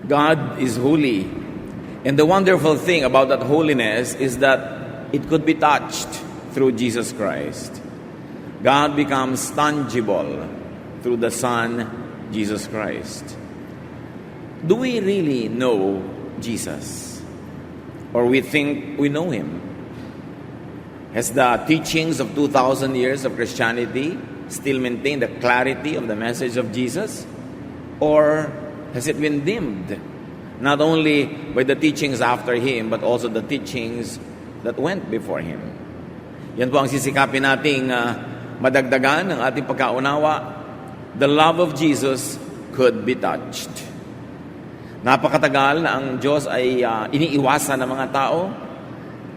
God is holy. And the wonderful thing about that holiness is that it could be touched through Jesus Christ. God becomes tangible through the Son, Jesus Christ. Do we really know Jesus? Or we think we know Him? Has the teachings of 2,000 years of Christianity still maintained the clarity of the message of Jesus? Or has it been dimmed? Not only by the teachings after Him, but also the teachings that went before Him. Yan po ang sisikapin nating madagdagan ng ating pagkaunawa. The love of Jesus could be touched. Napakatagal na ang Diyos ay iniiwasan ng mga tao.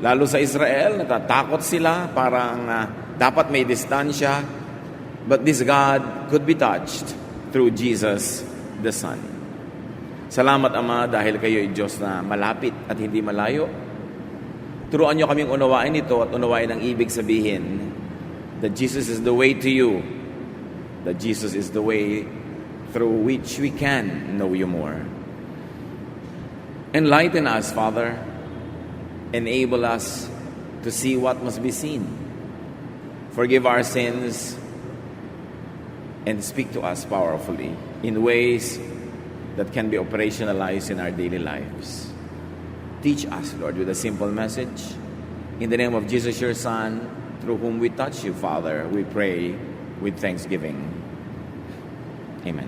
Lalo sa Israel, natatakot sila, parang dapat may distansya. But this God could be touched through Jesus the Son. Salamat, Ama, dahil kayo ay Diyos na malapit at hindi malayo. Turuan niyo kaming unawain ito at unawain ang ibig sabihin that Jesus is the way to you, that Jesus is the way through which we can know you more. Enlighten us, Father. Enable us to see what must be seen. Forgive our sins and speak to us powerfully in ways that can be operationalized in our daily lives. Teach us, Lord, with a simple message. In the name of Jesus, your Son, through whom we touch you, Father, we pray with thanksgiving. Amen.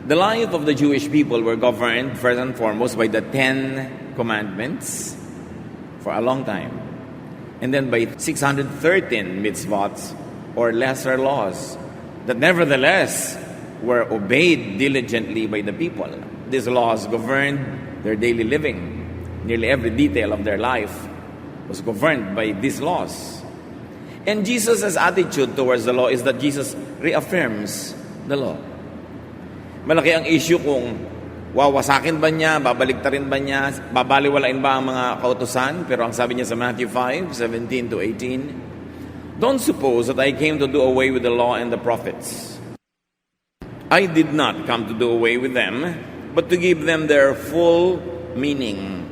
The life of the Jewish people were governed first and foremost by the 10 commandments for a long time. And then by 613 mitzvot or lesser laws that nevertheless were obeyed diligently by the people. These laws governed their daily living. Nearly every detail of their life was governed by these laws. And Jesus' attitude towards the law is that Jesus reaffirms the law. Malaki ang issue kung wawasakin ba niya, babaliktarin ba niya, babaliwalain ba ang mga kautusan? Pero ang sabi niya sa Matthew 5:17 to 18, "Don't suppose that I came to do away with the law and the prophets. I did not come to do away with them, but to give them their full meaning.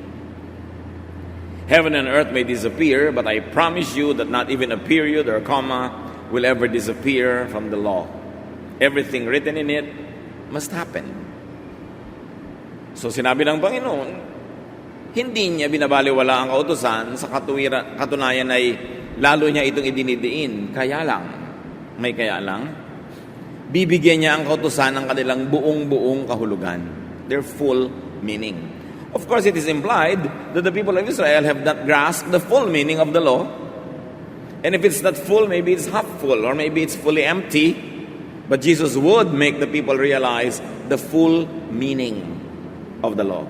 Heaven and earth may disappear, but I promise you that not even a period or a comma will ever disappear from the law. Everything written in it must happen." So sinabi ng Panginoon, hindi niya binabaliwala ang kautusan, sa katunayan ay lalo niya itong idinidiin. Kaya lang, may kaya lang, bibigyan niya ang kautusan ng kanilang buong kahulugan, their full meaning. Of course, it is implied that the people of Israel have not grasped the full meaning of the law. And if it's not full, maybe it's half full, or maybe it's fully empty. But Jesus would make the people realize the full meaning of the law.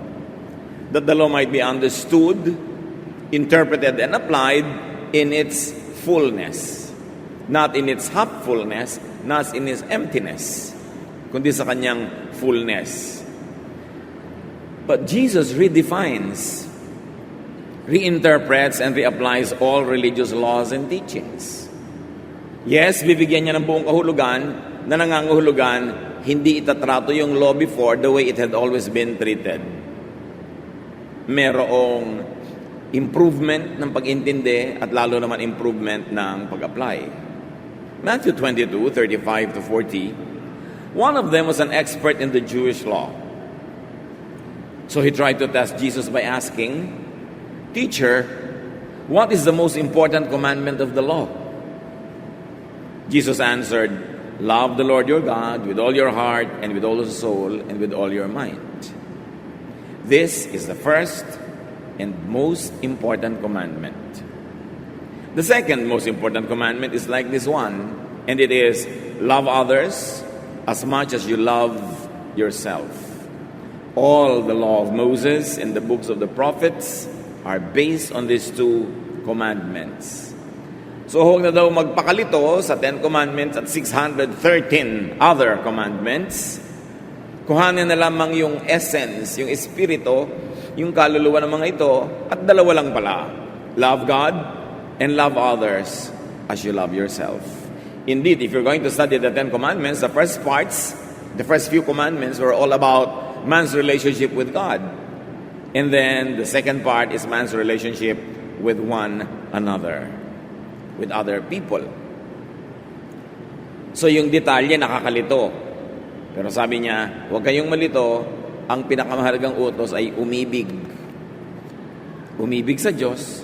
That the law might be understood, interpreted, and applied in its fullness. Not in its half fullness, not in its emptiness, kundi sa kanyang fullness. But Jesus redefines, reinterprets, and reapplies all religious laws and teachings. Yes, bibigyan niya ng buong kahulugan, na nangangahulugan, hindi itatrato yung law before the way it had always been treated. Merong improvement ng pag-intindi at lalo naman improvement ng pag-apply. Matthew 22:35 to 40, one of them was an expert in the Jewish law. So he tried to test Jesus by asking, "Teacher, what is the most important commandment of the law?" Jesus answered, "Love the Lord your God with all your heart and with all your soul and with all your mind. This is the first and most important commandment. The second most important commandment is like this one, and it is, love others as much as you love yourself. All the law of Moses and the books of the prophets are based on these two commandments." So huwag na daw magpakalito sa 10 commandments at 613 other commandments. Kuhanin na lamang yung essence, yung espiritu, yung kaluluwa ng mga ito, at dalawa lang pala. Love God and love others as you love yourself. Indeed, if you're going to study the 10 commandments, the first parts The first few commandments were all about man's relationship with God. And then the second part is man's relationship with one another, with other people. So yung detalye nakakalito. Pero sabi niya, huwag kayong malito, ang pinakamahalagang utos ay umibig. Umibig sa Diyos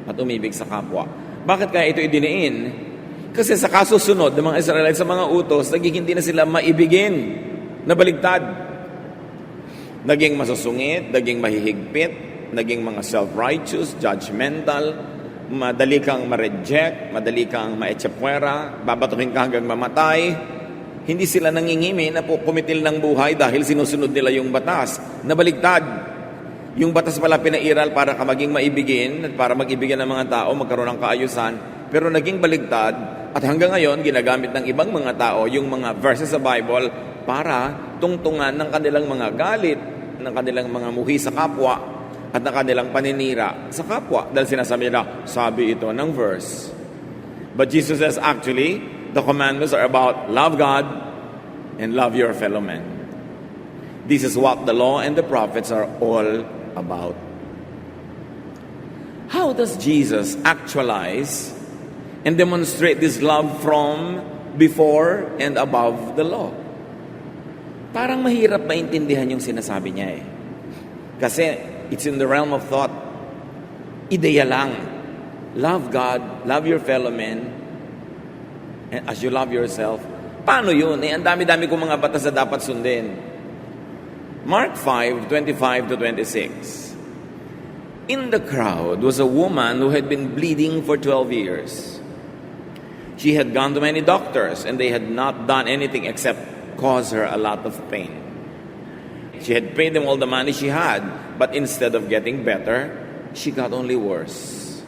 at umibig sa kapwa. Bakit kaya ito idiniin? Kasi sa kasusunod ng mga Israelites sa mga utos, naging hindi na sila maibigin, nabaligtad. Naging masusungit, naging mahihigpit, naging mga self-righteous, judgmental, madali kang ma-reject, madali kang ma-echapwera, babatuhin ka hanggang mamatay. Hindi sila nangingimi na pumitil ng buhay dahil sinusunod nila yung batas. Nabaligtad. Yung batas pala pinairal para ka maging maibigin at para mag-ibigin ng mga tao, magkaroon ng kaayusan. Pero naging baligtad at hanggang ngayon ginagamit ng ibang mga tao yung mga verses sa Bible para tungtungan ng kanilang mga galit, ng kanilang mga muhi sa kapwa at ng kanilang paninira sa kapwa. Dahil sinasabi nila, sabi ito ng verse. But Jesus says actually, the commandments are about love God and love your fellow man. This is what the law and the prophets are all about. How does Jesus actualize and demonstrate this love from before and above the law? Parang mahirap maintindihan yung sinasabi niya eh. Kasi it's in the realm of thought. Ideya lang. Love God, love your fellow men, and as you love yourself. Paano yun? Ang dami-dami kong mga batas na dapat sundin. Mark 5:25-26. In the crowd was a woman who had been bleeding for 12 years. She had gone to many doctors, and they had not done anything except cause her a lot of pain. She had paid them all the money she had, but instead of getting better, she got only worse.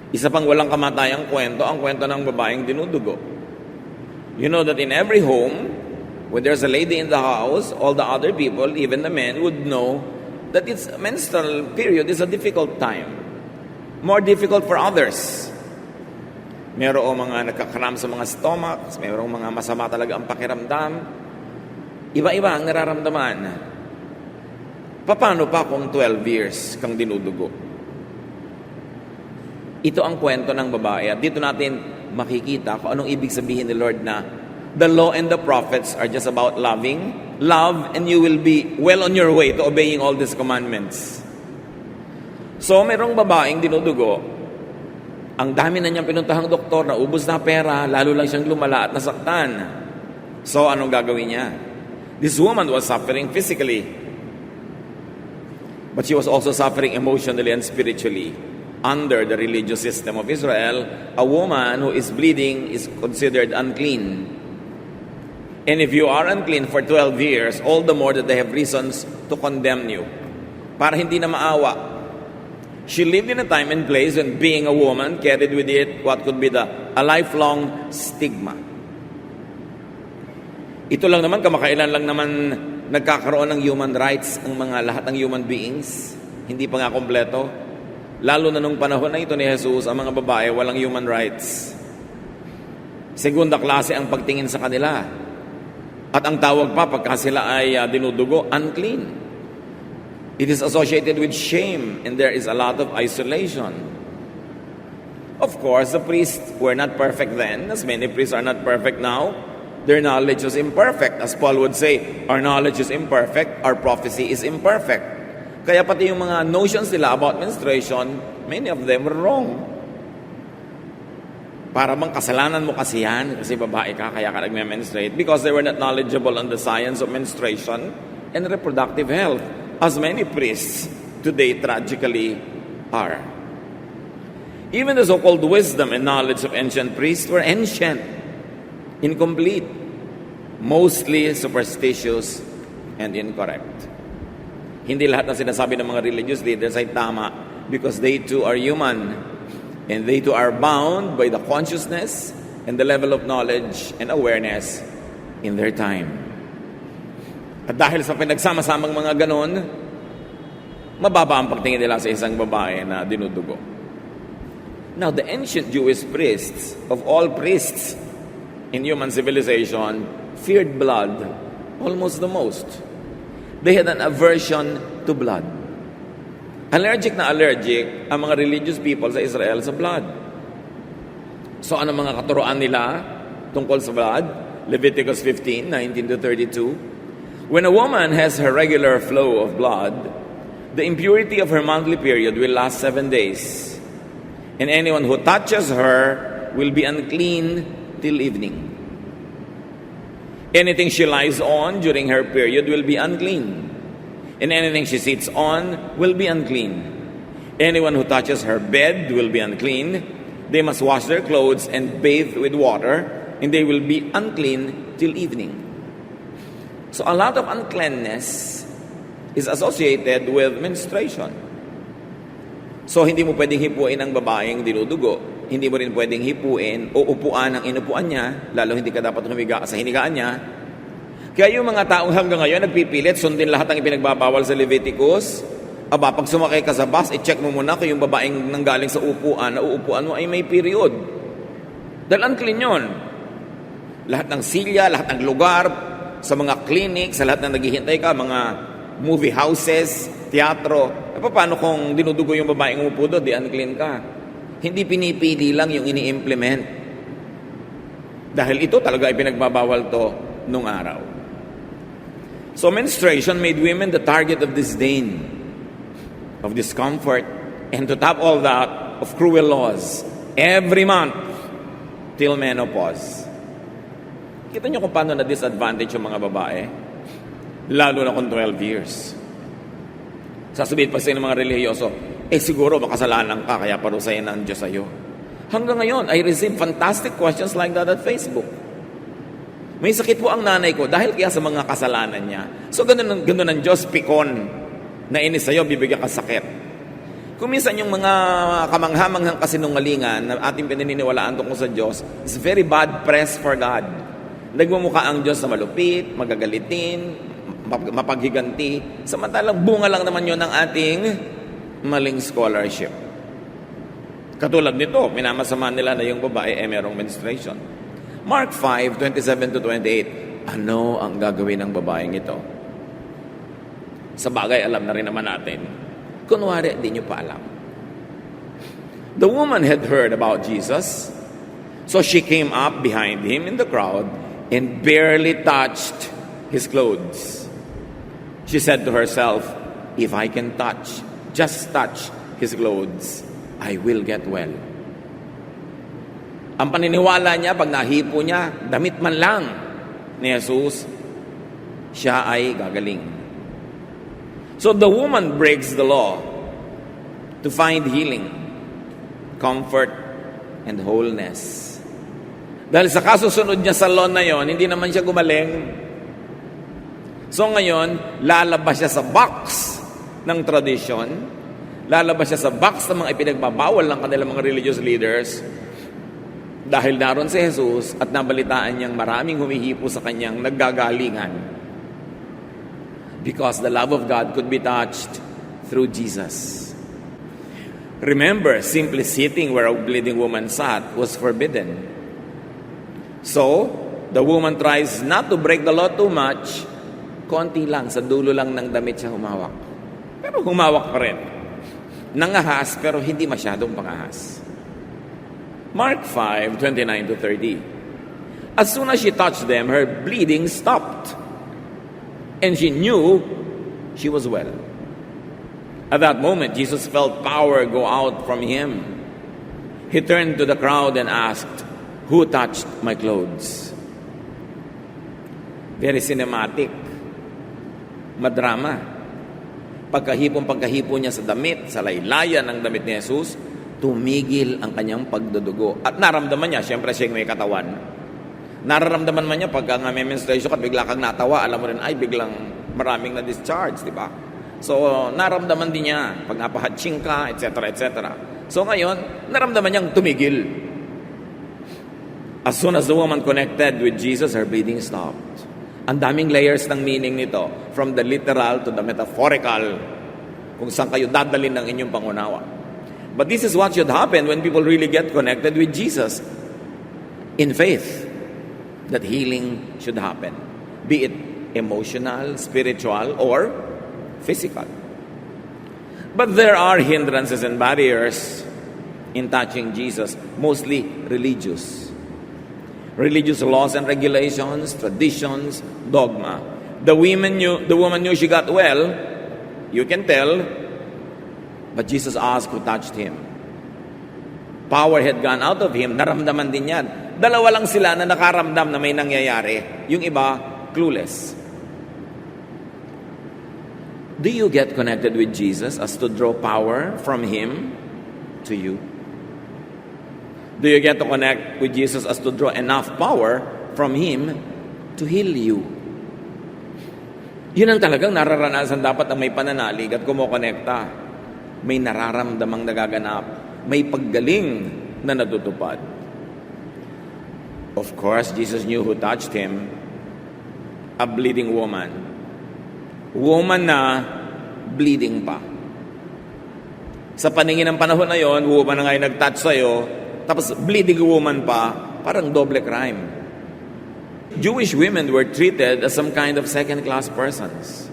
Isa pang walang kamatayang kwento, ang kwento ng babaeng dinudugo. You know that in every home, when there's a lady in the house, all the other people, even the men, would know that its menstrual period is a difficult time. More difficult for others. Mayroong mga nagkakram sa mga stomachs, mayroong mga masama talaga ang pakiramdam. Iba-iba ang nararamdaman. Paano pa kung 12 years kang dinudugo? Ito ang kwento ng babae. At dito natin makikita kung anong ibig sabihin ni Lord na the law and the prophets are just about loving. Love and you will be well on your way to obeying all these commandments. So, mayroong babaeng dinudugo. Ang dami na niyang pinuntahang doktor, naubos na pera, lalo lang siyang lumala at nasaktan. So, anong gagawin niya? This woman was suffering physically. But she was also suffering emotionally and spiritually. Under the religious system of Israel, a woman who is bleeding is considered unclean. And if you are unclean for 12 years, all the more that they have reasons to condemn you. Para hindi na maawa. She lived in a time and place when being a woman carried with it what could be a lifelong stigma. Ito lang naman, kamakailan lang naman nagkakaroon ng human rights ang mga lahat ng human beings. Hindi pa nga kompleto. Lalo na nung panahon na ito ni Jesus, ang mga babae walang human rights. Segunda klase ang pagtingin sa kanila. At ang tawag pa pagka sila ay dinudugo, unclean. It is associated with shame and there is a lot of isolation. Of course, the priests were not perfect then, as many priests are not perfect now. Their knowledge was imperfect. As Paul would say, our knowledge is imperfect, our prophecy is imperfect. Kaya pati yung mga notions nila about menstruation, many of them were wrong. Para bang kasalanan mo kasi yan, kasi babae ka, kaya ka nagme-menstruate, because they were not knowledgeable on the science of menstruation and reproductive health. As many priests today tragically are. Even the so-called wisdom and knowledge of ancient priests were ancient, incomplete, mostly superstitious, and incorrect. Hindi lahat ng sinasabi ng mga religious leaders ay tama because they too are human and they too are bound by the consciousness and the level of knowledge and awareness in their time. At dahil sa pinagsama-samang mga ganon, mababa ang pagtingin nila sa isang babae na dinudugo. Now, the ancient Jewish priests, of all priests in human civilization, feared blood almost the most. They had an aversion to blood. Allergic na allergic ang mga religious people sa Israel sa blood. So ano mga katuroan nila tungkol sa blood? Leviticus 15, 19 to 32. When a woman has her regular flow of blood, the impurity of her monthly period will last 7 days. And anyone who touches her will be unclean till evening. Anything she lies on during her period will be unclean. And anything she sits on will be unclean. Anyone who touches her bed will be unclean. They must wash their clothes and bathe with water, and they will be unclean till evening. So a lot of uncleanness is associated with menstruation. So hindi mo pwedeng hipuin ang babaeng dinudugo. Hindi mo rin pwedeng hipuin o upuan ang inupuan niya, lalo hindi ka dapat humiga sa hinigaan niya. Kaya yung mga taong hanggang ngayon nagpipilit, sundin lahat ng ipinagbabawal sa Leviticus. Aba, pag sumakay ka sa bus, i-check mo muna kung yung babaeng nanggaling sa upuan, na uupuan mo ay may period. Dahil unclean yun. Lahat ng silya, lahat ng lugar, sa mga clinic, sa lahat ng naghihintay ka, mga movie houses, teatro. Paano kung dinudugo yung babaeng umupo doon, di unclean ka? Hindi pinipili lang yung ini-implement. Dahil ito talaga ay pinagbabawal to nung araw. So menstruation made women the target of disdain, of discomfort, and to top all that, of cruel laws. Every month, till menopause. Kita nyo kung paano na-disadvantage yung mga babae? Lalo na kung 12 years. Sasabihin pa sa'yo ng mga relihiyoso, siguro makasalanan ka, kaya parusayan ng Diyos sa'yo. Hanggang ngayon, I receive fantastic questions like that at Facebook. May sakit po ang nanay ko dahil kaya sa mga kasalanan niya. So ganun ang Diyos, pikon, na inis sa'yo, bibigyan ka sakit. Kung minsan yung mga kamanghamanghang kasinungalingan na ating pinaniniwalaan tungkol sa Diyos, is very bad press for God. Nagmumukha ang Diyos na malupit, magagalitin, mapaghiganti. Samantalang bunga lang naman yun ng ating maling scholarship. Katulad nito, minamasama nila na yung babae merong menstruation. Mark 5, 27 to 28. Ano ang gagawin ng babaeng ito? Sa bagay, alam na rin naman natin. Kunwari, di nyo pa alam. The woman had heard about Jesus, so she came up behind him in the crowd and barely touched his clothes. She said to herself, if I can just touch his clothes, I will get well. Ang paniniwala niya, pag nahipo niya, damit man lang ni Jesus, siya ay gagaling. So the woman breaks the law to find healing, comfort, and wholeness. Dahil sa kasusunod niya sa law na yon, hindi naman siya gumaling. So ngayon, lalabas siya sa box ng tradisyon, lalabas siya sa box ng mga ipinagbabawal ng kanilang mga religious leaders, dahil naroon si Jesus at nabalitaan niyang maraming humihipo sa kanyang naggagalingan. Because the love of God could be touched through Jesus. Remember, simply sitting where a bleeding woman sat was forbidden. So, the woman tries not to break the law too much. Konti lang, sa dulo lang ng damit siya humawak. Pero humawak pa rin. Nangahas, pero hindi masyadong pangahas. Mark 5, 29 to 30. As soon as she touched them, her bleeding stopped. And she knew she was well. At that moment, Jesus felt power go out from him. He turned to the crowd and asked, who touched my clothes? Very cinematic. Madrama. Pagkahipo niya sa damit, sa laylayan ng damit ni Jesus, tumigil ang kanyang pagdudugo. At naramdaman niya, siyempre siya may katawan. Nararamdaman man niya pagka nga may menstruation at bigla kang natawa, alam mo rin, ay biglang maraming na-discharge, di ba? So, naramdaman din niya pag napahatching ka, etc., etc. So ngayon, naramdaman niyang tumigil. As soon as the woman connected with Jesus, her bleeding stopped. Ang daming layers ng meaning nito, from the literal to the metaphorical, kung saan kayo dadalhin ng inyong pangunawa. But this is what should happen when people really get connected with Jesus in faith, that healing should happen. Be it emotional, spiritual, or physical. But there are hindrances and barriers in touching Jesus, mostly religious. Religious laws and regulations, traditions, dogma. The woman knew she got well, you can tell, but Jesus asked who touched him. Power had gone out of him, naramdaman din yan. Dalawa lang sila na nakaramdam na may nangyayari. Yung iba, clueless. Do you get connected with Jesus as to draw power from Him to you? Do you get to connect with Jesus as to draw enough power from Him to heal you? Yun ang talagang nararanasan dapat ang may pananalig at kumokonekta. May nararamdamang nagaganap. May paggaling na natutupad. Of course, Jesus knew who touched Him. A bleeding woman. Woman na bleeding pa. Sa paningin ng panahon na yon, woman na nga yung nag-touch sa'yo, tapos bleeding woman pa, parang doble crime. Jewish women were treated as some kind of second-class persons.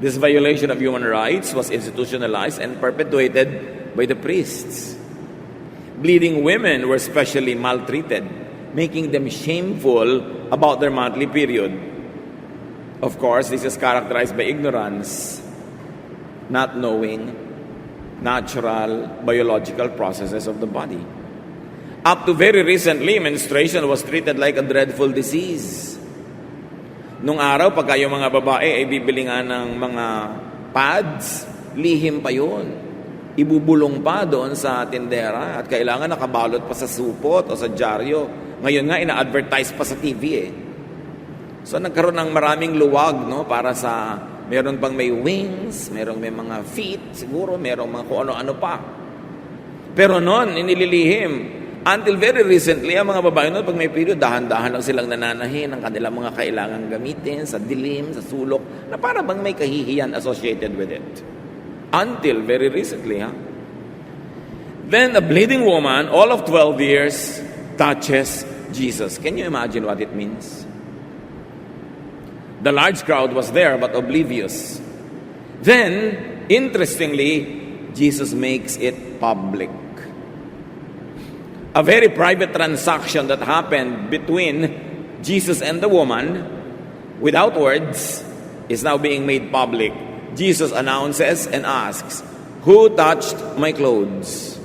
This violation of human rights was institutionalized and perpetuated by the priests. Bleeding women were specially maltreated, making them shameful about their monthly period. Of course, this is characterized by ignorance, not knowing natural biological processes of the body. Up to very recently, menstruation was treated like a dreadful disease. Nung araw, pagka yung mga babae ay bibili nga ng mga pads, lihim pa yun. Ibubulong pa doon sa tindera at kailangan nakabalot pa sa supot o sa dyaryo. Ngayon nga, ina-advertise pa sa TV eh. So nagkaroon ng maraming luwag, no, para sa meron pang may wings, merong may mga feet, siguro merong mga kung ano-ano pa. Pero noon, inililihim. Until very recently, ang mga babae noon, pag may period, dahan-dahan lang silang nananahin ang kanilang mga kailangang gamitin sa dilim, sa sulok, na para bang may kahihiyan associated with it. Until very recently, Then a bleeding woman, all of 12 years, touches Jesus. Can you imagine what it means? The large crowd was there but oblivious. Then, interestingly, Jesus makes it public. A very private transaction that happened between Jesus and the woman, without words, is now being made public. Jesus announces and asks, "Who touched my clothes?"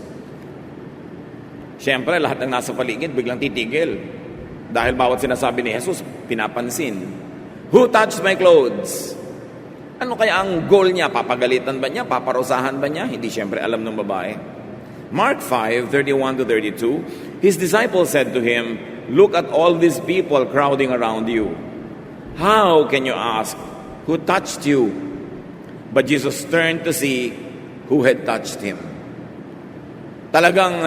Siyempre, lahat ng nasa paligid biglang titigil. Dahil bawat sinasabi ni Jesus, pinapansin. Who touched my clothes? Ano kaya ang goal niya? Papagalitan ba niya? Paparusahan ba niya? Hindi siyempre alam ng babae. Mark 5:31-32, His disciples said to Him, "Look at all these people crowding around you. How can you ask, who touched you?" But Jesus turned to see who had touched Him. Talagang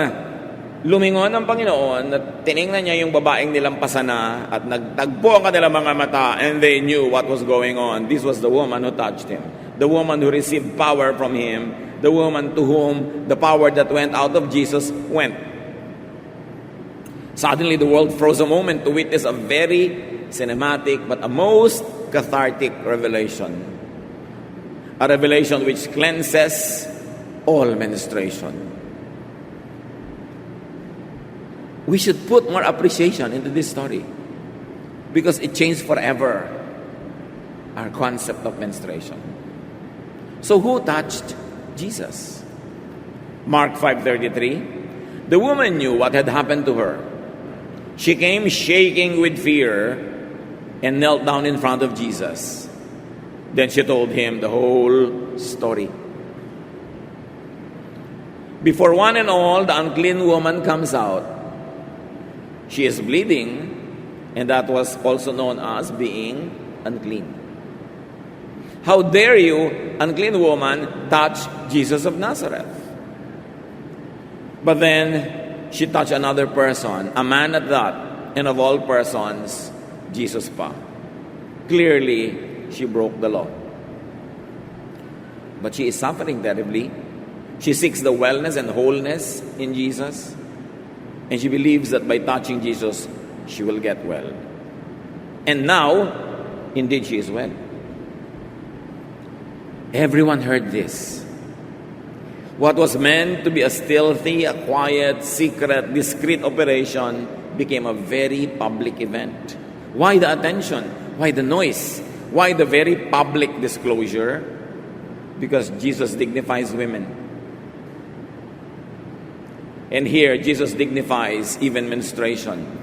lumingon ang Panginoon at tiningnan niya yung babaeng nilampasan na at nagtagpo ang kanilang mga mata and they knew what was going on. This was the woman who touched Him. The woman who received power from Him. The woman to whom the power that went out of Jesus went. Suddenly the world froze a moment to witness a very cinematic but a most cathartic revelation. A revelation which cleanses all menstruation. We should put more appreciation into this story because it changed forever our concept of menstruation. So who touched Jesus? Mark 5:33, the woman knew what had happened to her. She came shaking with fear and knelt down in front of Jesus. Then she told Him the whole story. Before one and all, the unclean woman comes out. She is bleeding, and that was also known as being unclean. How dare you, unclean woman, touch Jesus of Nazareth? But then, she touched another person, a man at that, and of all persons, Jesus pa. Clearly, she broke the law. But she is suffering terribly. She seeks the wellness and wholeness in Jesus. And she believes that by touching Jesus, she will get well. And now, Indeed, she is well. Everyone heard this. What was meant to be a stealthy, a quiet, secret, discreet operation became a very public event. Why the attention? Why the noise? Why the very public disclosure? Because Jesus dignifies women. And here, Jesus dignifies even menstruation.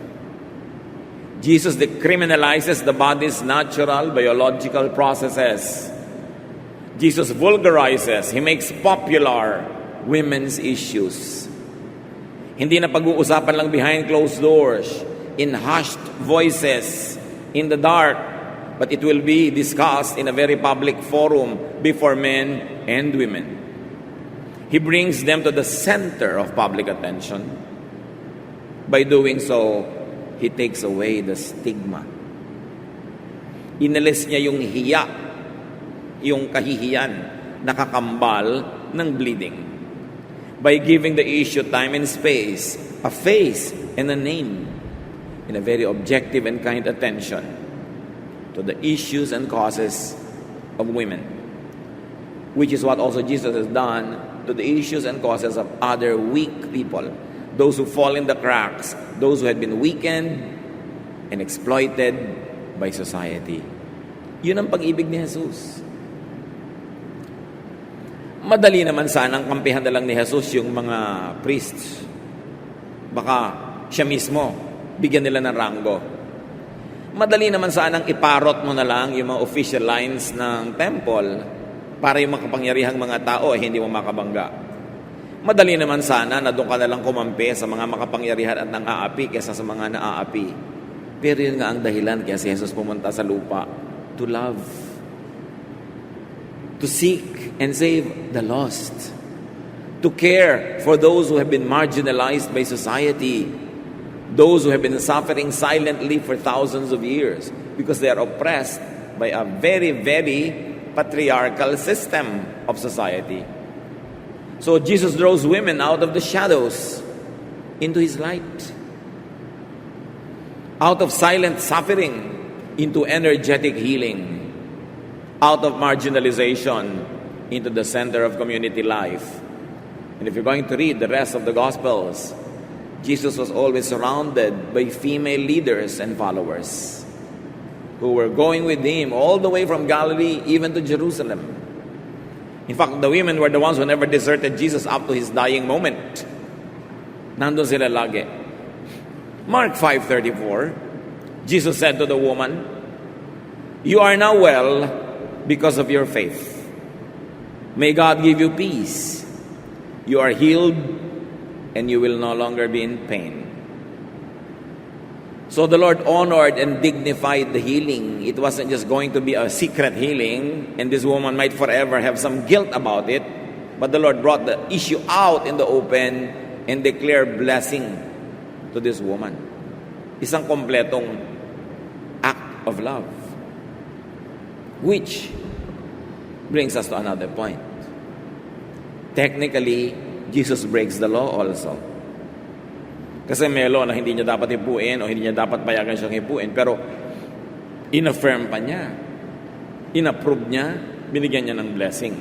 Jesus decriminalizes the body's natural biological processes. Jesus vulgarizes, He makes popular women's issues. Hindi na pag-uusapan lang behind closed doors, in hushed voices, in the dark, but it will be discussed in a very public forum before men and women. He brings them to the center of public attention. By doing so, He takes away the stigma. Inalis niya yung hiya, yung kahihiyan, nakakambal ng bleeding. By giving the issue time and space, a face and a name, in a very objective and kind attention to the issues and causes of women, which is what also Jesus has done to the issues and causes of other weak people, those who fall in the cracks, those who had been weakened and exploited by society. Yun ang pag-ibig ni Jesus. Madali naman sanang kampihan na lang ni Jesus yung mga priests. Baka siya mismo, bigyan nila ng ranggo. Madali naman sanang iparot mo na lang yung mga official lines ng temple para yung makapangyarihang mga tao ay hindi mo makabangga. Madali naman sana na doon ka na lang kumampi sa mga makapangyarihan at nang-aapi kaysa sa mga naaapi. Pero yun nga ang dahilan kaya si Jesus pumunta sa lupa, to love, to seek and save the lost, to care for those who have been marginalized by society, those who have been suffering silently for thousands of years because they are oppressed by a very, very patriarchal system of society. So Jesus draws women out of the shadows into His light, out of silent suffering into energetic healing, out of marginalization into the center of community life. And if you're going to read the rest of the Gospels, Jesus was always surrounded by female leaders and followers who were going with Him all the way from Galilee even to Jerusalem. In fact, the women were the ones who never deserted Jesus up to His dying moment. Nandun sila lagi. Mark 5:34, Jesus said to the woman, "You are now well because of your faith. May God give you peace. You are healed and you will no longer be in pain." So the Lord honored and dignified the healing. It wasn't just going to be a secret healing and this woman might forever have some guilt about it. But the Lord brought the issue out in the open and declared blessing to this woman. Isang kompletong act of love. Which brings us to another point. Technically, Jesus breaks the law also. Kasi may law na hindi niya dapat hipuin o hindi niya dapat payagan siyang hipuin. Pero, in-affirm pa niya. In-approve niya, binigyan niya ng blessing.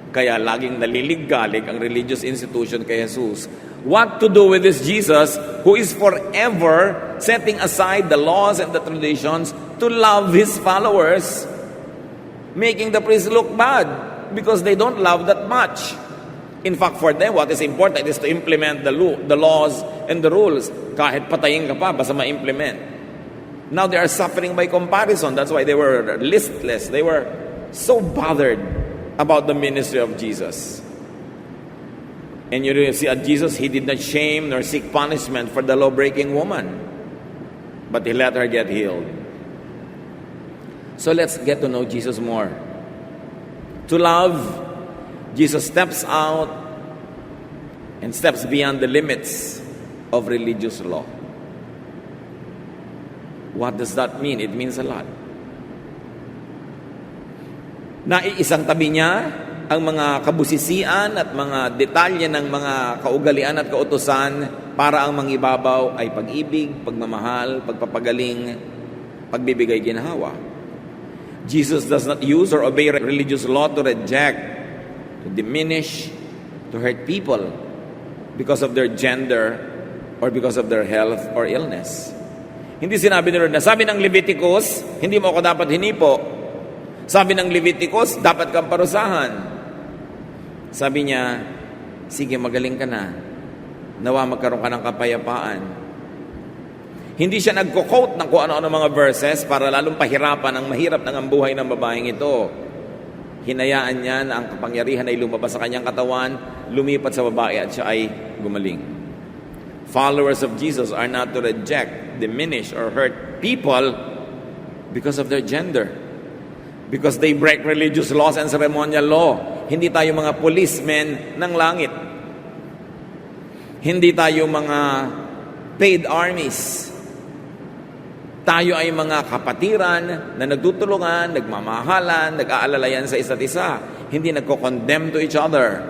Kaya laging nalilig-galig ang religious institution kay Jesus. What to do with this Jesus who is forever setting aside the laws and the traditions to love His followers, making the priests look bad because they don't love that much. In fact, for them, what is important is to implement the laws and the rules. Kahit patayin ka pa, basta ma-implement. Now they are suffering by comparison. That's why they were listless. They were so bothered about the ministry of Jesus. And you see at Jesus, He did not shame nor seek punishment for the law-breaking woman. But He let her get healed. So let's get to know Jesus more. To love, Jesus steps out and steps beyond the limits of religious law. What does that mean? It means a lot. Naiisang tabi niya ang mga kabusisian at mga detalye ng mga kaugalian at kautusan para ang mangibabaw ay pag-ibig, pagmamahal, pagpapagaling, pagbibigay ginhawa. Jesus does not use or obey religious law to reject, to diminish, to hurt people because of their gender or because of their health or illness. Hindi sinabi ni Lord na, sabi ng Leviticus, hindi mo ako dapat hinipo. Sabi ng Leviticus, dapat kang parusahan. Sabi niya, sige, magaling ka na. Nawa magkaroon ka ng kapayapaan. Hindi siya nagko-quote ng kung ano-ano mga verses para lalong pahirapan ang mahirap ng ang buhay ng babaeng ito. Hinayaan niya na ang kapangyarihan ay lumabas sa kanyang katawan, lumipat sa babae at siya ay gumaling. Followers of Jesus are not to reject, diminish, or hurt people because of their gender. Because they break religious laws and ceremonial law. Hindi tayo mga policemen ng langit. Hindi tayo mga paid armies. Tayo ay mga kapatiran na nagtutulungan, nagmamahalan, nag-aalalayan sa isa't isa. Hindi nagko-condemn to each other.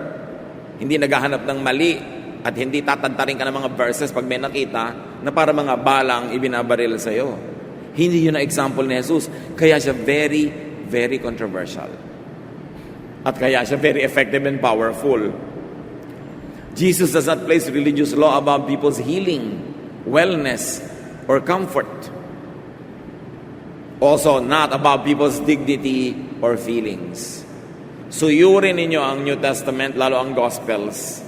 Hindi naghahanap ng mali at hindi tatantarin ka ng mga verses pag may nakita na para mga balang ibinabaril sa iyo. Hindi yun ang example ni Jesus. Kaya siya very, very controversial. At kaya siya very effective and powerful. Jesus does not place religious law above people's healing, wellness, or comfort. Also, not about people's dignity or feelings. Suyurin ninyo ang New Testament, lalo ang Gospels.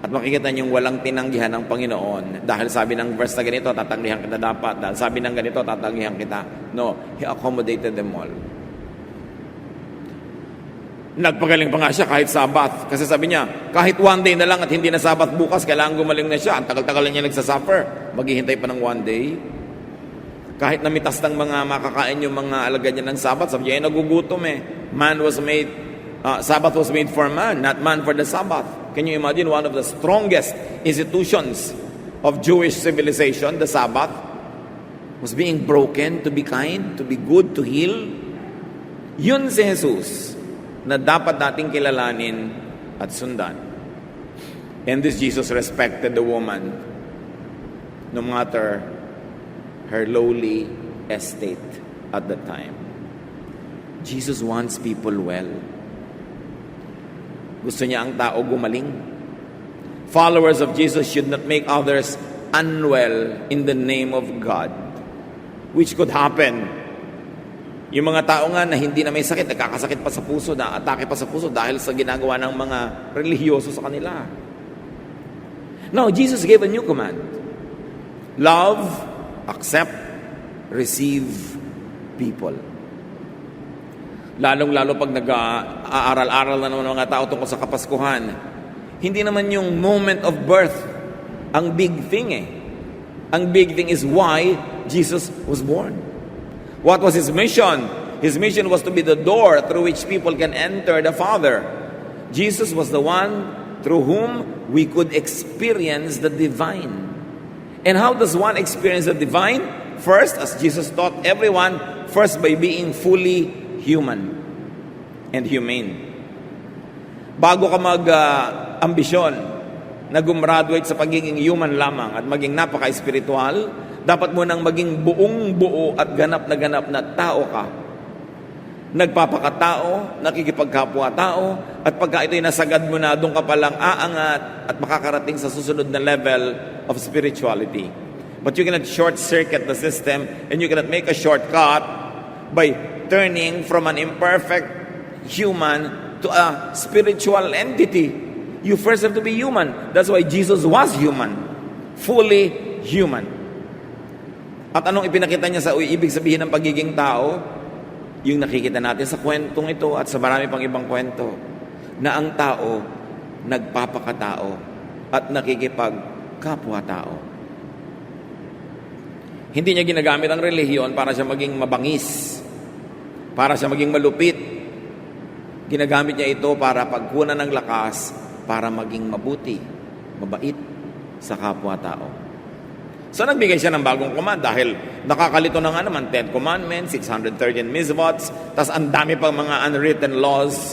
At makikita niyo walang tinanggihan ng Panginoon. Dahil sabi ng verse na ganito, tatanggihan kita dapat. Dahil sabi ng ganito, tatanggihan kita. No, He accommodated them all. Nagpagaling pa nga siya kahit Sabat. Kasi sabi niya, kahit one day na lang at hindi na Sabat bukas, kailangan gumaling na siya. Ang tagal-tagal niya nagsasuffer. Maghihintay pa ng one day. Kahit namitas ng mga makakain yung mga alagad niya ng Sabat, sabi niya, nagugutom eh. Sabbath was made for man, not man for the Sabbath. Can you imagine one of the strongest institutions of Jewish civilization, the Sabbath, was being broken to be kind, to be good, to heal? Yun si Jesus na dapat nating kilalanin at sundan. And this Jesus respected the woman no matter her lowly estate at the time. Jesus wants people well. Gusto niya ang tao gumaling. Followers of Jesus should not make others unwell in the name of God, which could happen. Yung mga tao nga na hindi na may sakit, nagkakasakit pa sa puso, na atake pa sa puso dahil sa ginagawa ng mga relihiyoso sa kanila. No, Jesus gave a new command. Love, accept, receive people. Lalong-lalo pag nag-aaral-aral na naman mga tao tungkol sa Kapaskuhan, hindi naman yung moment of birth ang big thing eh. Ang big thing is why Jesus was born. What was His mission? His mission was to be the door through which people can enter the Father. Jesus was the one through whom we could experience the divine. And how does one experience the divine? First, as Jesus taught everyone, first by being fully human and humane. Bago ka mag-ambisyon na gumraduate sa pagiging human lamang at maging napaka-espiritual, dapat mo nang maging buong-buo at ganap na tao ka. Nagpapakatao, nakikipagkapwa-tao, at pagka ito'y nasagad mo na, doon ka palang aangat at makakarating sa susunod na level of spirituality. But you cannot short-circuit the system and you cannot make a shortcut by turning from an imperfect human to a spiritual entity. You first have to be human. That's why Jesus was human. Fully human. At anong ipinakita niya sa ibig sabihin ng pagiging tao? Yung nakikita natin sa kwentong ito at sa marami pang ibang kwento, na ang tao nagpapakatao at nakikipagkapwa-tao. Hindi niya ginagamit ang relihiyon para siya maging mabangis, para siya maging malupit. Ginagamit niya ito para pagkunan ng lakas, para maging mabuti, mabait sa kapwa-tao. So nagbigay siya ng bagong command dahil nakakalito na nga naman 10 commandments, 613 mitzvots, tas ang dami pang mga unwritten laws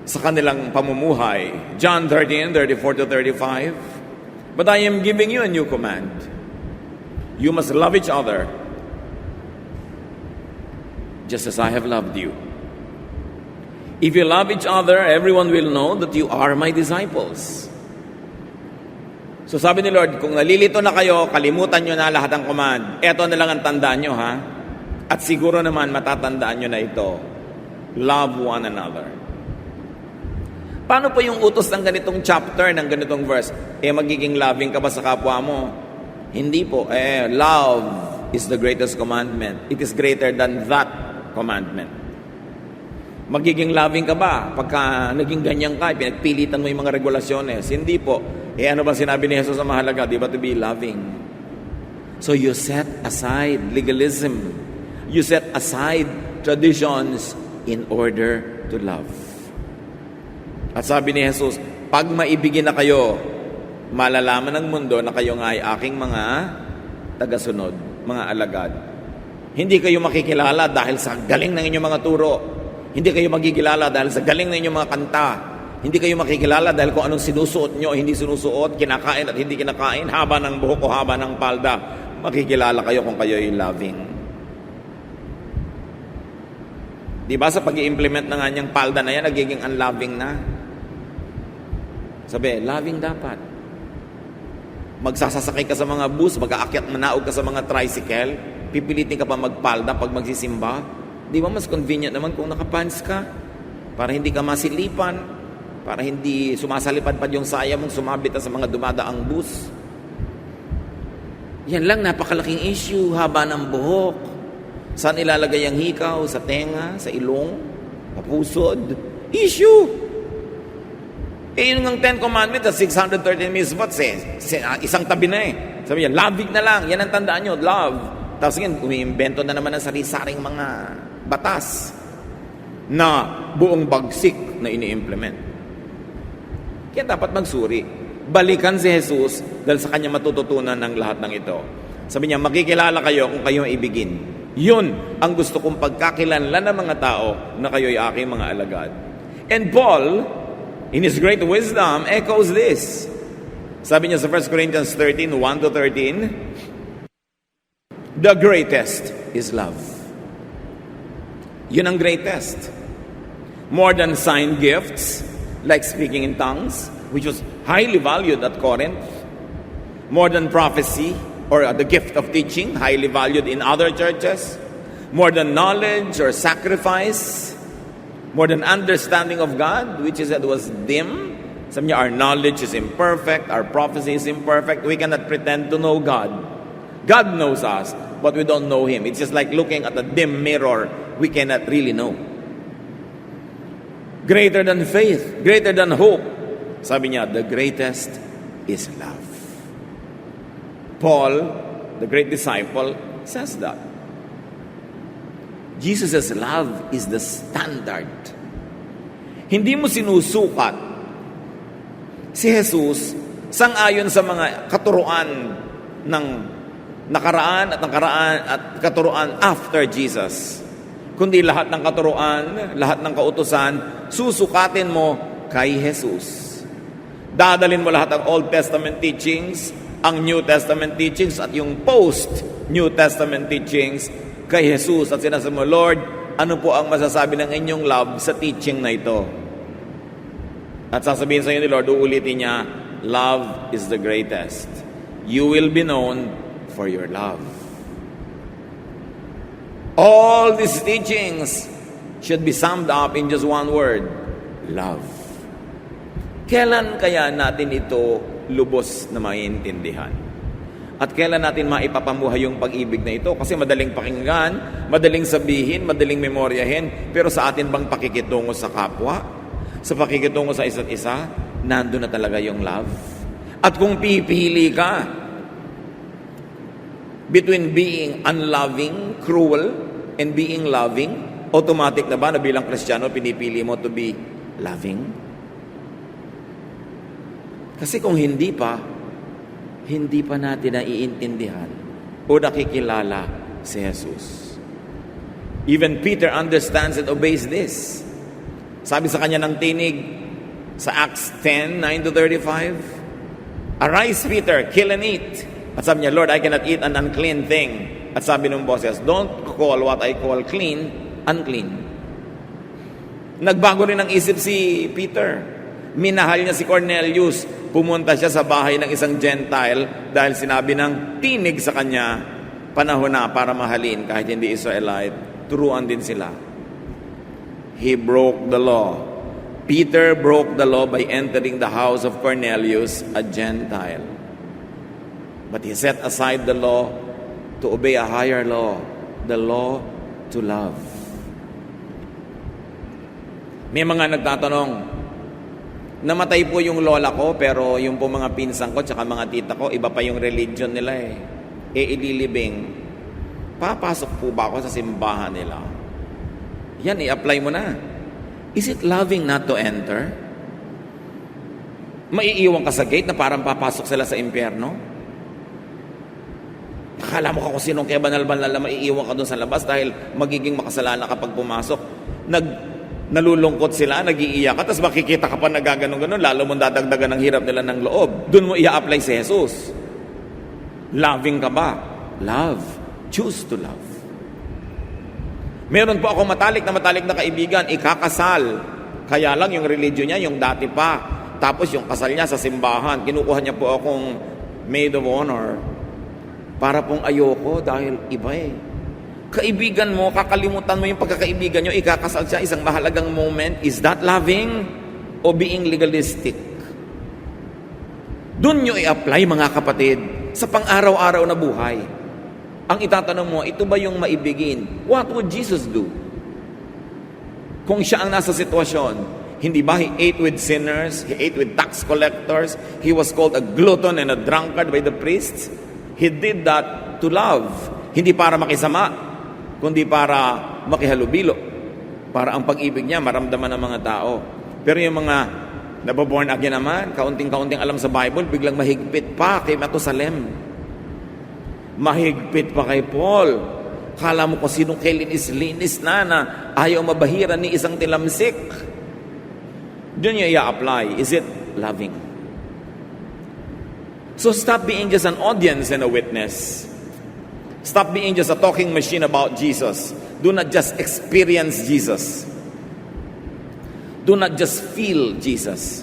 sa kanilang pamumuhay. John 13:34-35. But I am giving you a new command. You must love each other just as I have loved you. If you love each other, everyone will know that you are my disciples. So sabi ni Lord, kung nalilito na kayo, kalimutan nyo na lahat ng command. Eto na lang ang tandaan nyo, ha? At siguro naman matatandaan nyo na ito. Love one another. Paano po yung utos ng ganitong chapter, ng ganitong verse? Magiging loving ka ba sa kapwa mo? Hindi po. Love is the greatest commandment. It is greater than that commandment. Magiging loving ka ba? Pagka naging ganyan ka, pinagpilitan mo yung mga regulasyones. Hindi po. Ano ba sinabi ni Jesus sa mahalaga? Di ba to be loving? So you set aside legalism. You set aside traditions in order to love. At sabi ni Jesus, pag maibigin na kayo, malalaman ng mundo na kayo nga ay aking mga tagasunod, mga alagad. Hindi kayo makikilala dahil sa galing ng inyong mga turo. Hindi kayo magkikilala dahil sa galing ng inyong mga kanta. Hindi kayo makikilala dahil kung anong sinusuot nyo, hindi sinusuot, kinakain at hindi kinakain, haba ng buhok o haba ng palda. Makikilala kayo kung kayo ay loving. Di ba sa pag-i-implement na nga niyang palda na yan, nagiging unloving na? Sabi, loving dapat. Magsasasakay ka sa mga bus, mag-aakyat manaog ka sa mga tricycle, pipilitin ka pa magpalda pag magsisimba. Di ba mas convenient naman kung nakapants ka? Para hindi ka masilipan, para hindi sumasalipad pa yung saya mong sumabit sa mga dumadaang bus. Yan lang, napakalaking issue, haba ng buhok. Saan ilalagay ang hikaw? Sa tenga? Sa ilong? Kapusod? Issue! Yun ng 10 Commandments at 613 mitzvot, isang tabi na Sabi niya, loving na lang. Yan ang tandaan nyo, love. Tapos ngayon, umiimbento na naman ng sari-saring mga batas na buong bagsik na ini-implement. Kaya dapat magsuri. Balikan si Jesus dahil sa kanya matututunan ng lahat ng ito. Sabi niya, makikilala kayo kung kayo ibigin. Yun ang gusto kong pagkakilanlan ng mga tao na kayo'y aking mga alagad. And Paul, in his great wisdom, echoes this. Sabi niya sa 1 Corinthians 13, 1-13, the greatest is love. Yun ang greatest. More than sign gifts, like speaking in tongues, which was highly valued at Corinth. More than prophecy, or the gift of teaching, highly valued in other churches. More than knowledge or sacrifice. More than understanding of God, which is that was dim. Some of our knowledge is imperfect, our prophecy is imperfect. We cannot pretend to know God. God knows us, but we don't know Him. It's just like looking at a dim mirror. We cannot really know. Greater than faith, greater than hope. Sabi niya, the greatest is love. Paul, the great disciple, says that. Jesus' love is the standard. Hindi mo sinusukat si Jesus sang-ayon sa mga katuruan ng nakaraan at katuruan after Jesus. Kundi lahat ng katuruan, lahat ng kautusan, susukatin mo kay Jesus. Dadalin mo lahat ng Old Testament teachings, ang New Testament teachings at yung post-New Testament teachings kay Jesus. At sinasabi mo, Lord, ano po ang masasabi ng inyong love sa teaching na ito? At sasabihin sa inyo ni Lord, uulitin niya, love is the greatest. You will be known for your love. All these teachings should be summed up in just one word, love. Kailan kaya natin ito lubos na maintindihan? At kailan natin maipapamuhay yung pag-ibig na ito? Kasi madaling pakinggan, madaling sabihin, madaling memoryahin, pero sa atin bang pakikitungo sa kapwa? Sa pakikitungo sa isa't isa, nandun na talaga yung love. At kung pipili ka between being unloving, cruel, and being loving, automatic na ba na bilang Kristiyano, pinipili mo to be loving? Kasi kung hindi pa natin naiintindihan o nakikilala si Jesus. Even Peter understands and obeys this. Sabi sa kanya ng tinig sa Acts 10, 9-35, arise, Peter, kill and eat. At sabi niya, Lord, I cannot eat an unclean thing. At sabi ng boses, don't call what I call clean unclean. Nagbago rin ang isip si Peter. Minahal niya si Cornelius. Pumunta siya sa bahay ng isang Gentile dahil sinabi ng tinig sa kanya, panahon na para mahalin kahit hindi Israelite. Turuan din sila. He broke the law. Peter broke the law by entering the house of Cornelius, a Gentile. But he set aside the law to obey a higher law, the law to love. May mga nagtatanong, namatay po yung lola ko, pero yung po mga pinsan ko, tsaka mga tita ko, iba pa yung religion nila eh. Ililibing. Papasok po ba ako sa simbahan nila? Yan, i-apply mo na. Is it loving not to enter? Maiiwan ka sa gate na parang papasok sila sa impyerno? Akala mo ka kung sinong kaya banal-banal na maiiwan ka doon sa labas dahil magiging makasalanan kapag pumasok. Nalulungkot sila, nag-iiyak ka, tapos makikita ka pa nagaganon-ganon, lalo mong dadagdagan ng hirap nila ng loob. Doon mo i-apply si Jesus. Loving ka ba? Love. Choose to love. Meron po ako matalik na kaibigan, ikakasal. Kaya lang yung religion niya, yung dati pa. Tapos yung kasal niya sa simbahan, kinukuha niya po akong maid of honor. Para pong ayoko dahil iba eh. Kaibigan mo, kakalimutan mo yung pagkakaibigan nyo, ikakasal siya, isang mahalagang moment. Is that loving o being legalistic? Doon nyo i-apply mga kapatid sa pang-araw-araw na buhay. Ang itatanong mo, ito ba yung maibigin? What would Jesus do? Kung siya ang nasa sitwasyon, hindi ba he ate with sinners? He ate with tax collectors? He was called a glutton and a drunkard by the priests? He did that to love. Hindi para makisama, kundi para makihalubilo. Para ang pag-ibig niya maramdaman ng mga tao. Pero yung mga nababorn again naman, kaunting-kaunting alam sa Bible, biglang mahigpit pa kay Matusalem. Mahigpit pa kay Paul. Kala mo kung sinong linis na ayaw mabahiran ni isang tilamsik. Doon niya i-apply. Is it loving? So stop being just an audience and a witness. Stop being just a talking machine about Jesus. Do not just experience Jesus. Do not just feel Jesus.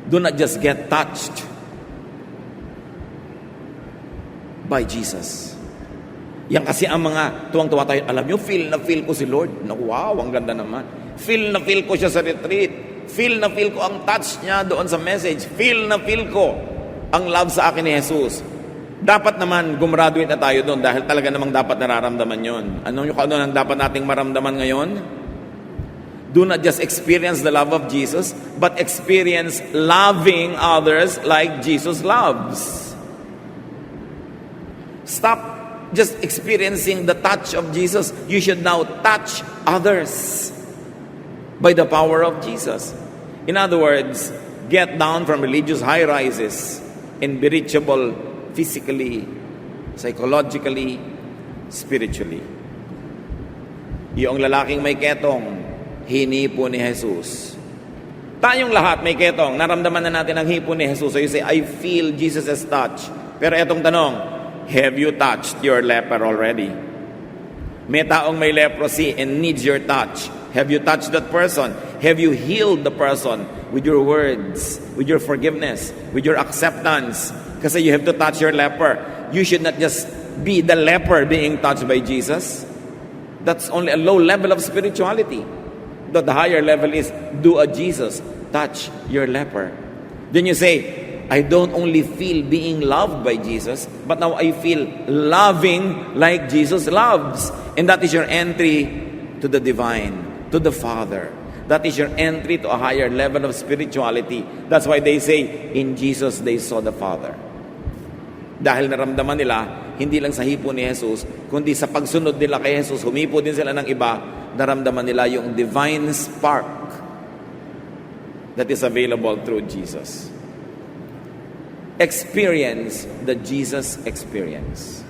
Do not just get touched by Jesus. Yan kasi ang mga tuwang-tuwa tayo. Alam nyo, feel na feel ko si Lord. Wow, ang ganda naman. Feel na feel ko siya sa retreat. Feel na feel ko ang touch niya doon sa message. Feel na feel ko ang love sa akin ni Jesus. Dapat naman gumraduate na tayo doon dahil talaga namang dapat nararamdaman yon. Ano ang dapat nating maramdaman ngayon? Do not just experience the love of Jesus, but experience loving others like Jesus loves. Stop just experiencing the touch of Jesus. You should now touch others by the power of Jesus. In other words, get down from religious high-rises and be reachable physically, psychologically, spiritually. Yung lalaking may ketong, hinipo ni Jesus. Tayong lahat may ketong, naramdaman na natin ang hipo ni Jesus. So you say, I feel Jesus' touch. Pero etong tanong, have you touched your leper already? May taong may leprosy and needs your touch. Have you touched that person? Have you healed the person with your words, with your forgiveness, with your acceptance? Kasi you have to touch your leper. You should not just be the leper being touched by Jesus. That's only a low level of spirituality. The higher level is do a Jesus, touch your leper. Then you say, I don't only feel being loved by Jesus, but now I feel loving like Jesus loves. And that is your entry to the divine, to the Father. That is your entry to a higher level of spirituality. That's why they say, in Jesus they saw the Father. Dahil naramdaman nila, hindi lang sa hipo ni Jesus, kundi sa pagsunod nila kay Jesus, humipo din sila ng iba, naramdaman nila yung divine spark that is available through Jesus. Experience the Jesus experience.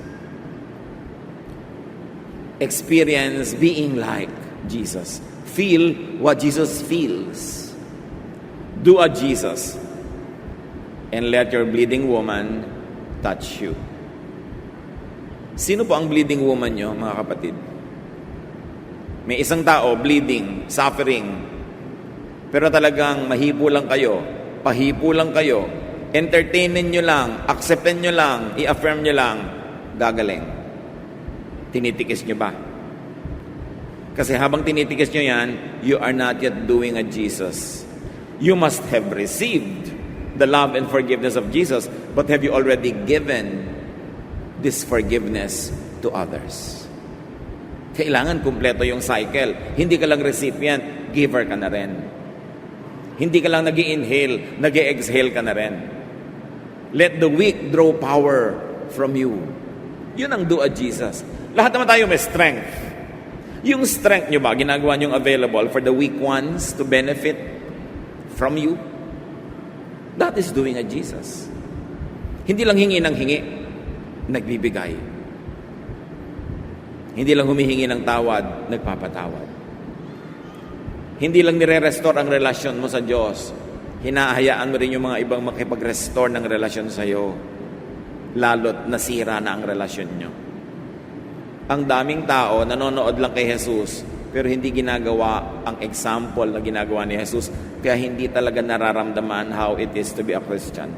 Experience being like Jesus. Feel what Jesus feels. Do a Jesus. And let your bleeding woman touch you. Sino po ang bleeding woman nyo, mga kapatid? May isang tao, bleeding, suffering, pero talagang mahipo lang kayo, pahipo lang kayo, entertainin nyo lang, acceptin nyo lang, i-affirm nyo lang, gagaling. Tinitikis nyo ba? Kasi habang tinitikis nyo yan, you are not yet doing a Jesus. You must have received the love and forgiveness of Jesus, but have you already given this forgiveness to others? Kailangan kumpleto yung cycle. Hindi ka lang recipient, giver ka na rin. Hindi ka lang nag-i-inhale, nag-i-exhale ka na rin. Let the weak draw power from you. Yun ang do a Jesus. Lahat naman tayo may strength. Yung strength nyo ba, ginagawa nyong available for the weak ones to benefit from you? That is doing a Jesus. Hindi lang hingi ng hingi, nagbibigay. Hindi lang humihingi ng tawad, nagpapatawad. Hindi lang nire-restore ang relasyon mo sa Diyos, hinahayaan mo rin yung mga ibang makipag-restore ng relasyon sa iyo, lalo't nasira na ang relasyon nyo. Ang daming tao nanonood lang kay Jesus, pero hindi ginagawa ang example na ginagawa ni Jesus, kaya hindi talaga nararamdaman how it is to be a Christian.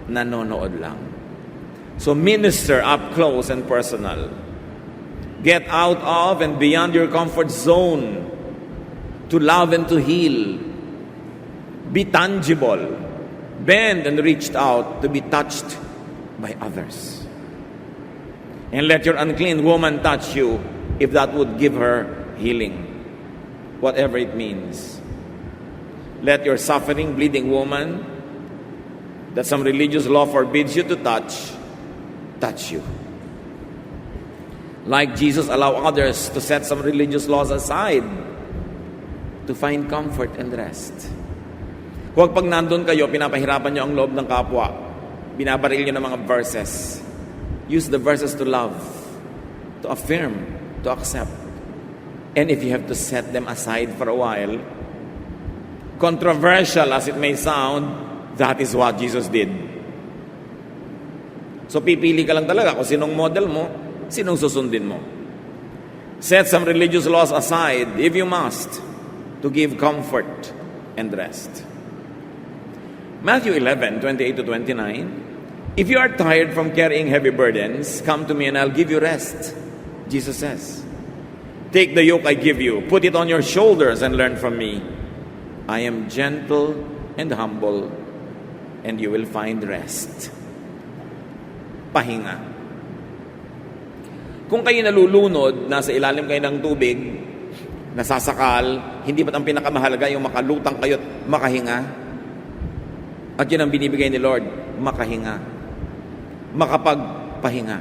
Nanonood lang. So minister up close and personal. Get out of and beyond your comfort zone to love and to heal. Be tangible. Bend and reach out to be touched by others. And let your unclean woman touch you if that would give her healing. Whatever it means. Let your suffering, bleeding woman that some religious law forbids you to touch you. Like Jesus, allow others to set some religious laws aside to find comfort and rest. Huwag pag nandun kayo, pinapahirapan nyo ang loob ng kapwa, binabaril nyo ng mga verses. Use the verses to love, to affirm, to accept. And if you have to set them aside for a while, controversial as it may sound, that is what Jesus did. So pipili ka lang talaga kung sinong model mo, sinong susundin mo. Set some religious laws aside, if you must, to give comfort and rest. Matthew 11:28-29. If you are tired from carrying heavy burdens, come to me and I'll give you rest. Jesus says, take the yoke I give you, put it on your shoulders and learn from me. I am gentle and humble, and you will find rest. Pahinga. Kung kayo nalulunod, nasa ilalim kayo ng tubig, nasasakal, hindi ba't ang pinakamahalaga yung makalutang kayo at makahinga? At yun ang binibigay ni Lord, makahinga. Makapagpahinga.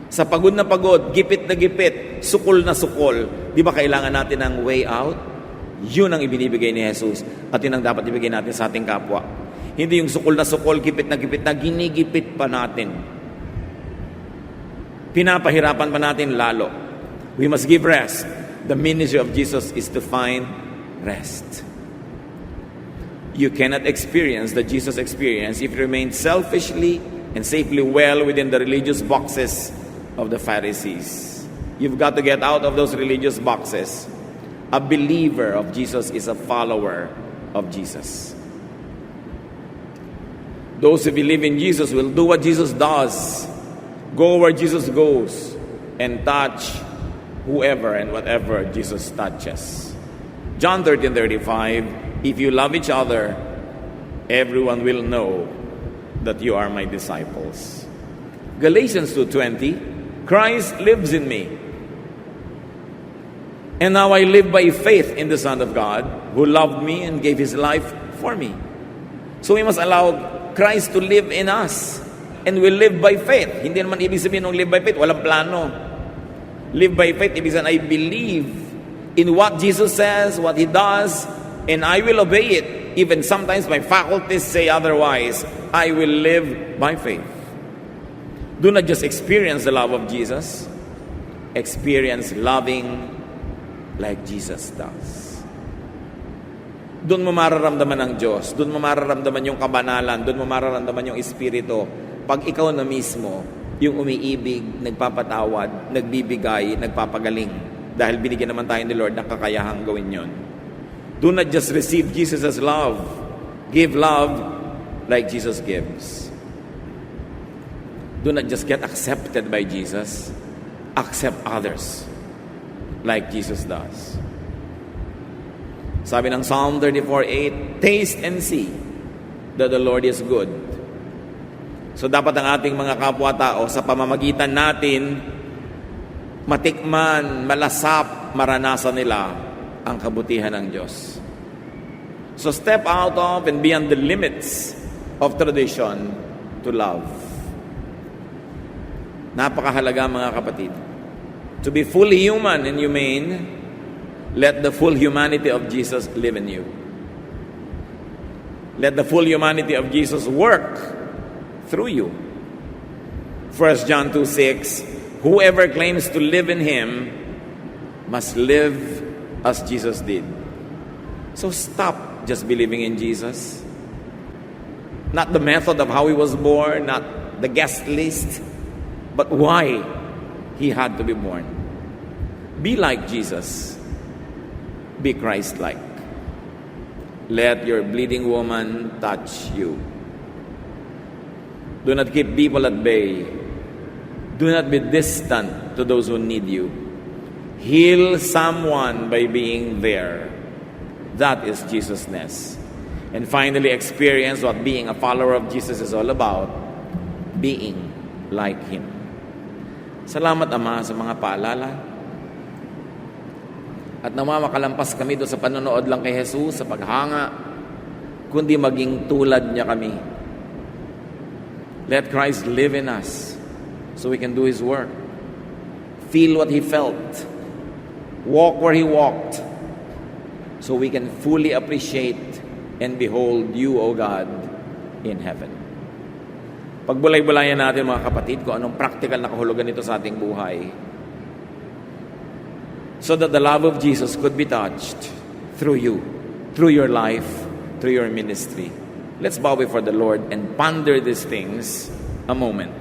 Sa pagod na pagod, gipit na gipit, sukol na sukol, di ba kailangan natin ng way out? Yun ang ibinibigay ni Jesus at yun ang dapat ibigay natin sa ating kapwa. Hindi yung sukol na sukol, gipit na ginigipit pa natin. Pinapahirapan pa natin lalo. We must give rest. The ministry of Jesus is to find rest. You cannot experience the Jesus experience if you remain selfishly and safely well within the religious boxes of the Pharisees. You've got to get out of those religious boxes. A believer of Jesus is a follower of Jesus. Those who believe in Jesus will do what Jesus does, go where Jesus goes, and touch whoever and whatever Jesus touches. John 13:35, if you love each other, everyone will know that you are my disciples. Galatians 2:20, Christ lives in me. And now I live by faith in the Son of God, who loved me and gave His life for me. So we must allow Christ to live in us. And we live by faith. Hindi naman ibig sabihin ng live by faith, walang plano. Live by faith, ibig sabihin, I believe in what Jesus says, what He does, and I will obey it. Even sometimes my faculties say otherwise. I will live by faith. Do not just experience the love of Jesus. Experience loving like Jesus does. Doon mo mararamdaman ang Diyos. Doon mo mararamdaman yung kabanalan. Doon mo mararamdaman yung Espiritu. Pag ikaw na mismo, yung umiibig, nagpapatawad, nagbibigay, nagpapagaling. Dahil binigyan naman tayo ni Lord ng kakayahang gawin yon. Do not just receive Jesus' love. Give love like Jesus gives. Do not just get accepted by Jesus. Accept others like Jesus does. Sabi ng Psalm 34:8, taste and see that the Lord is good. So dapat ang ating mga kapwa-tao sa pamamagitan natin matikman, malasap, maranasan nila ang kabutihan ng Diyos. So step out of and beyond the limits of tradition to love. Napakahalaga mga kapatid. To be fully human and humane, let the full humanity of Jesus live in you. Let the full humanity of Jesus work through you. 1 John 2:6, whoever claims to live in Him must live as Jesus did. So stop just believing in Jesus. Not the method of how He was born, not the guest list, but why He had to be born. Be like Jesus. Be Christ-like. Let your bleeding woman touch you. Do not keep people at bay. Do not be distant to those who need you. Heal someone by being there. That is Jesus-ness. And finally, experience what being a follower of Jesus is all about. Being like Him. Salamat, Ama, sa mga paalala. At nawa makalampas kami doon sa panonood lang kay Jesus, sa paghanga, kundi maging tulad niya kami. Let Christ live in us so we can do His work. Feel what He felt. Walk where He walked so we can fully appreciate and behold You, O God, in heaven. Pagbulay-bulayan natin mga kapatid kung anong practical na kahulugan nito sa ating buhay so that the love of Jesus could be touched through you, through your life, through your ministry. Let's bow before the Lord and ponder these things a moment.